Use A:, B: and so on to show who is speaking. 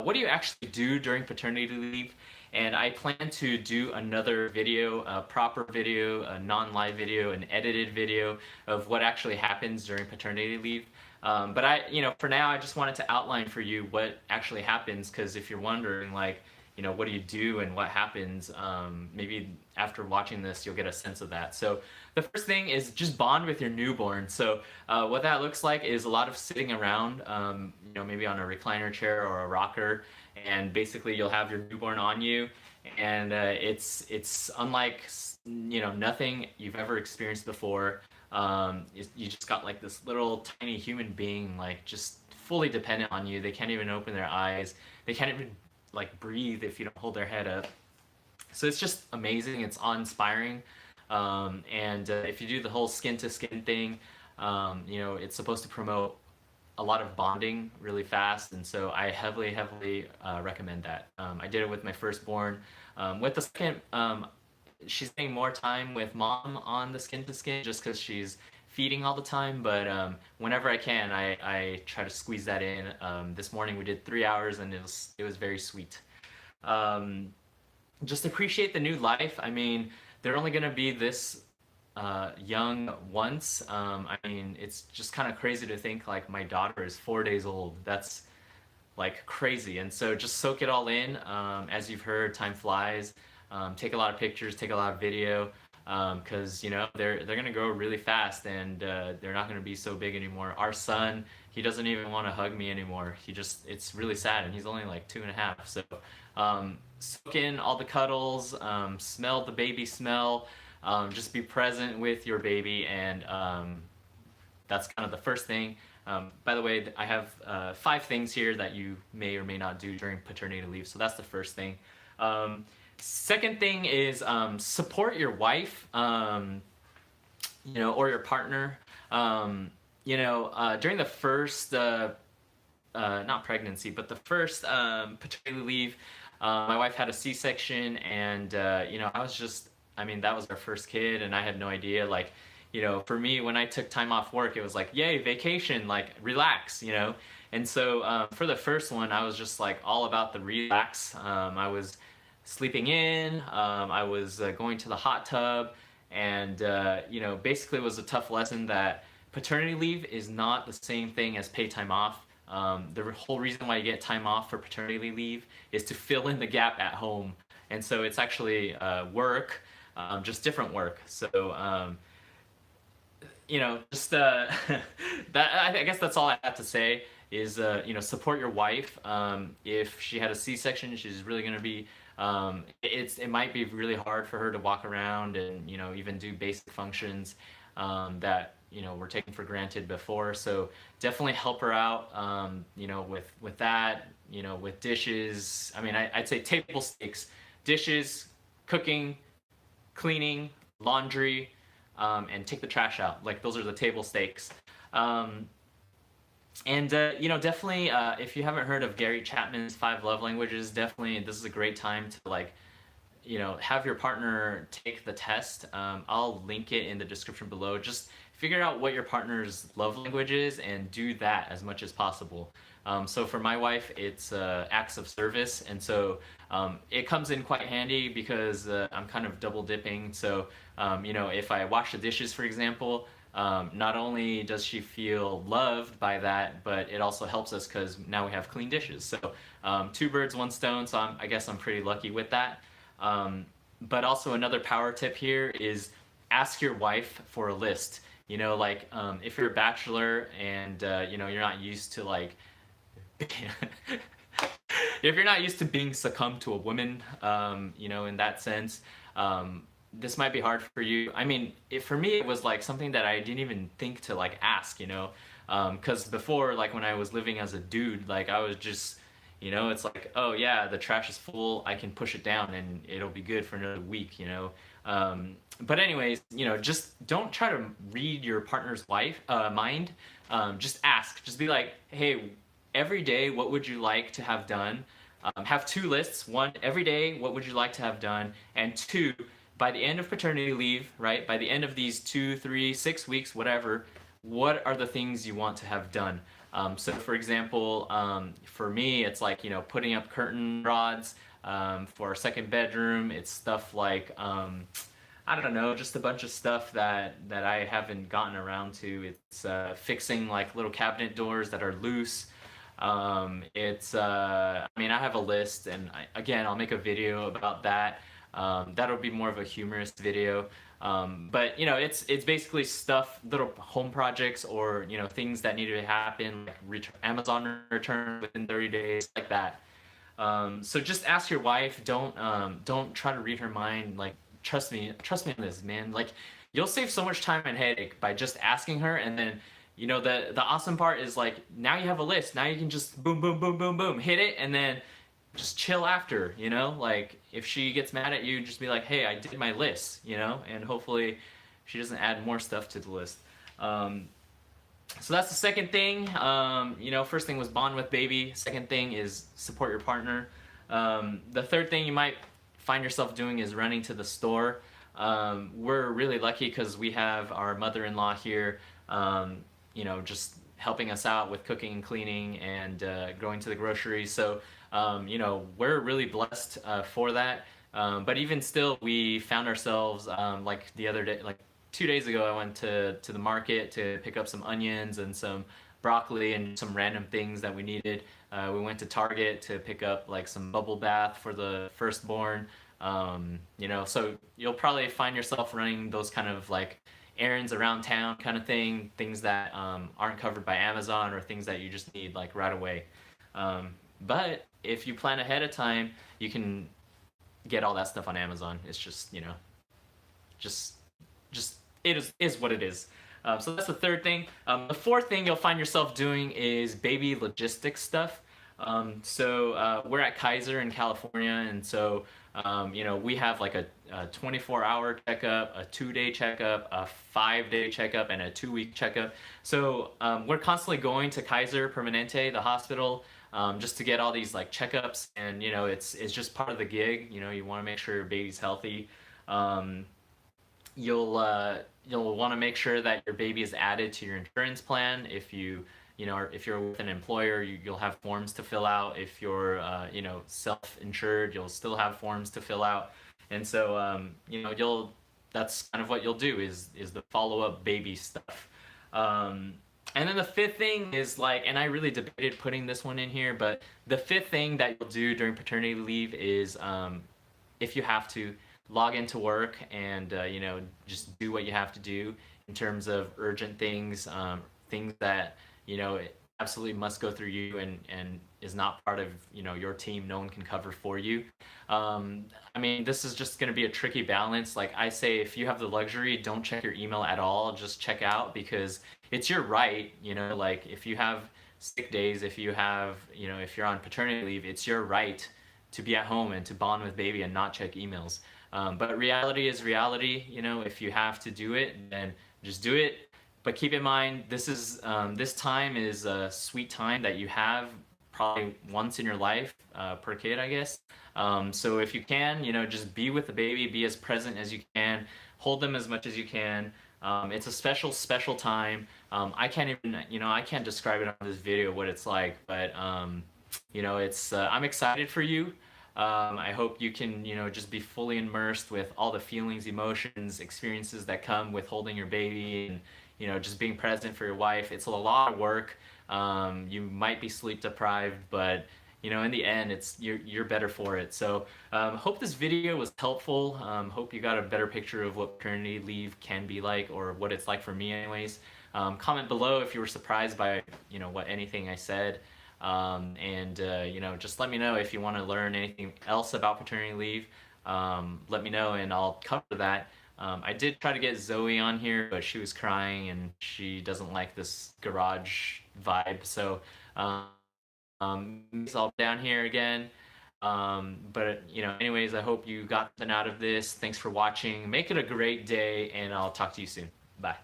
A: what do you actually do during paternity leave? And I plan to do another video, a proper video, a non-live video, an edited video of what actually happens during paternity leave. But for now, I just wanted to outline for you what actually happens, because if you're wondering, like, what do you do and what happens, maybe after watching this, you'll get a sense of that. So the first thing is just bond with your newborn. So what that looks like is a lot of sitting around, maybe on a recliner chair or a rocker, and basically you'll have your newborn on you, and it's unlike nothing you've ever experienced before. You just got like this little tiny human being, like, just fully dependent on you. They can't even open their eyes. They can't even like breathe if you don't hold their head up. So it's just amazing. It's awe-inspiring. And if you do the whole skin to skin thing, it's supposed to promote a lot of bonding really fast. And so I heavily recommend that. I did it with my firstborn. With the second, she's spending more time with mom on the skin to skin just because she's feeding all the time, but whenever I can, I try to squeeze that in. This morning we did 3 hours, and it was very sweet. Just appreciate the new life. I mean, they're only gonna be this young once. I mean, it's just kind of crazy to think like my daughter is 4 days old. That's like crazy. And so just soak it all in. As you've heard, time flies. Take a lot of pictures, take a lot of video. Because they're gonna grow really fast, and they're not gonna be so big anymore. Our son, he doesn't even want to hug me anymore. It's really sad, and he's only like 2.5. So soak in all the cuddles, smell the baby smell, just be present with your baby, and that's kind of the first thing. By the way, I have 5 things here that you may or may not do during paternity leave. So that's the first thing. Second thing is support your wife, or your partner. During the first, not pregnancy, but the first paternity leave, my wife had a C-section, and that was our first kid, and I had no idea. Like, for me, when I took time off work, it was like, yay, vacation, like, relax, And so for the first one, I was just like all about the relax. I was sleeping in, I was going to the hot tub, and basically it was a tough lesson that paternity leave is not the same thing as paid time off. The whole reason why you get time off for paternity leave is to fill in the gap at home, and so it's actually work, just different work. So just that, I guess that's all I have to say is support your wife. If she had a C-section, she's really going to be it might be really hard for her to walk around and even do basic functions that were taken for granted before. So definitely help her out with that, with dishes. I mean, I'd say table stakes: dishes, cooking, cleaning, laundry, and take the trash out. Like, those are the table stakes. Definitely, if you haven't heard of Gary Chapman's 5 Love Languages, definitely this is a great time to have your partner take the test. I'll link it in the description below. Just figure out what your partner's love language is and do that as much as possible. So for my wife, it's acts of service, and so it comes in quite handy because I'm kind of double dipping. So if I wash the dishes, for example, not only does she feel loved by that, but it also helps us because now we have clean dishes. So 2 birds, 1 stone. So I guess I'm pretty lucky with that. But also another power tip here is ask your wife for a list. If you're a bachelor and you're not used to if you're not used to being succumbed to a woman, in that sense, this might be hard for you. I mean, for me, it was like something that I didn't even think to ask, because before, when I was living as a dude, I was just, it's like, oh yeah, the trash is full, I can push it down and it'll be good for another week, But anyways, just don't try to read your partner's mind. Just ask. Just be like, hey, every day, what would you like to have done? Have 2 lists. 1, every day, what would you like to have done? And 2, by the end of paternity leave, right? By the end of these 2, 3, 6 weeks, whatever, what are the things you want to have done? So for example, for me, it's like, putting up curtain rods for our second bedroom. It's stuff like, I don't know, just a bunch of stuff that I haven't gotten around to. It's fixing like little cabinet doors that are loose. I mean, I have a list, and again, I'll make a video about that. That'll be more of a humorous video. But it's basically stuff, little home projects, or things that need to happen, like Amazon return within 30 days, like that. So just ask your wife. Don't try to read her mind. Like, trust me on this, man. Like, you'll save so much time and headache by just asking her, and then the awesome part is, like, now you have a list. Now you can just boom, boom, boom, boom, boom, hit it, and then just chill after. Like, if she gets mad at you, just be like, hey, I did my list. And hopefully she doesn't add more stuff to the list. So that's the second thing. First thing was bond with baby. Second thing is support your partner. The third thing you might find yourself doing is running to the store. We're really lucky because we have our mother-in-law here, just helping us out with cooking and cleaning and going to the groceries. So, we're really blessed for that. But even still, we found ourselves, like the other day, like 2 days ago, I went to the market to pick up some onions and some broccoli and some random things that we needed. We went to Target to pick up like some bubble bath for the firstborn. So you'll probably find yourself running those kind of like errands around town kind of thing, things that aren't covered by Amazon, or things that you just need like right away. But if you plan ahead of time, you can get all that stuff on Amazon. It's just, just it is what it is. So that's the third thing. The fourth thing you'll find yourself doing is baby logistics stuff. We're at Kaiser in California, and so we have like a 24-hour checkup, a 2-day checkup, a 5-day checkup, and a 2-week checkup. So we're constantly going to Kaiser Permanente, the hospital, just to get all these like checkups, and it's just part of the gig. You want to make sure your baby's healthy. You'll want to make sure that your baby is added to your insurance plan. If if you're with an employer, you'll have forms to fill out. If you're self-insured, you'll still have forms to fill out. And so that's kind of what you'll do is the follow-up baby stuff. And then the fifth thing is like, and I really debated putting this one in here, but the fifth thing that you'll do during paternity leave is, if you have to, log into work and just do what you have to do in terms of urgent things, things that it absolutely must go through you and is not part of your team. No one can cover for you. I mean, this is just going to be a tricky balance. Like I say, if you have the luxury, don't check your email at all. Just check out, because it's your right. Like if you have sick days, if you have if you're on paternity leave, it's your right to be at home and to bond with baby and not check emails. But reality is reality. If you have to do it, then just do it. But keep in mind, this time is a sweet time that you have probably once in your life, per kid, I guess. So if you can, just be with the baby, be as present as you can, hold them as much as you can. It's a special, special time. I can't even, I can't describe it on this video what it's like, but I'm excited for you. I hope you can, just be fully immersed with all the feelings, emotions, experiences that come with holding your baby, and just being present for your wife. It's a lot of work. You might be sleep deprived, but in the end, you're better for it. So hope this video was helpful. Hope you got a better picture of what paternity leave can be like, or what it's like for me anyways. Comment below if you were surprised by what anything I said. Just let me know if you want to learn anything else about paternity leave. Let me know and I'll cover that. I did try to get Zoe on here, but she was crying and she doesn't like this garage vibe. So it's all down here again. Anyways, I hope you got something out of this. Thanks for watching. Make it a great day, and I'll talk to you soon. Bye.